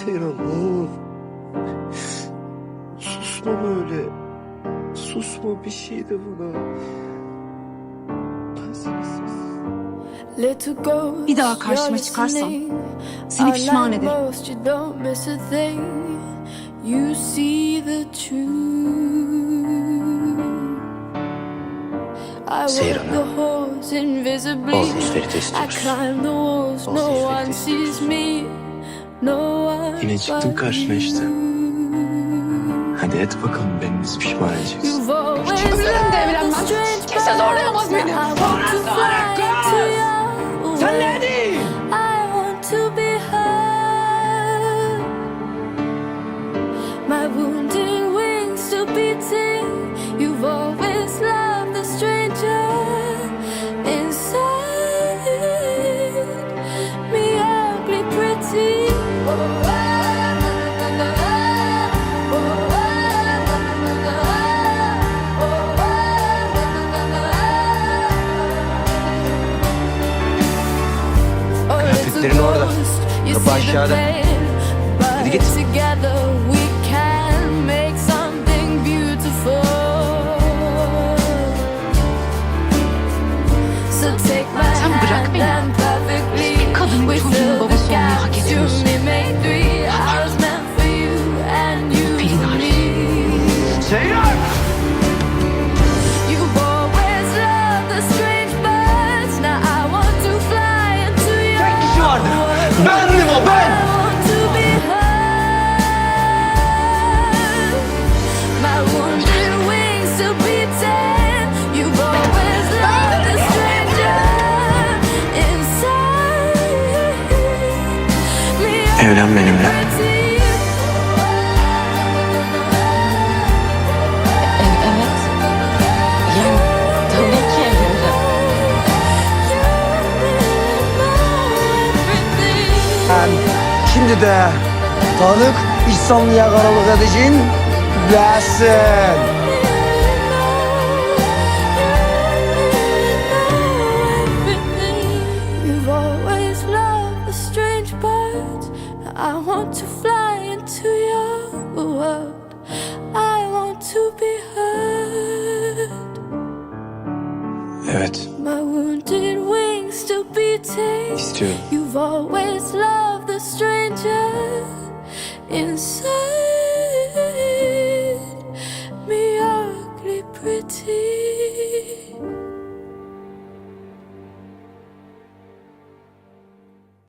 Seyran ne olur. Susma böyle. Susma, bir şey de bana. Ben seni Bir daha karşıma çıkarsam seni pişman ederim. Seyran'a olmuş Ferit'e istiyoruz. Olmuş Ferit'e istiyoruz. Yine çıktın karşına işte. Hadi et bakalım, beni nasıl pişman edeceksin. Ömrüm de evlenmem. Kimse zorlayamaz beni. Sen ne dedin? My wounded wings still beating. You've always loved the stranger inside me, ugly pretty. Kıyafetlerin orada. Kapı aşağıda. Hadi git. Sen bırak beni. Bir kadının çocuğunun babası olmayı hak ediyorsun. Pelin hariç. Seyran! Tek kişi vardı. Bendim o, ben! Evlen benimle. Evet. Yani tabii ki evleneceğim. Şimdi de tanık İhsanlı'ya karalık edeceğin bilsin. You've always loved the strange birds. I want to fly into your world. I want to be heard. Evet, My wounded wings still beating. istiyorum. You've always loved the stranger inside.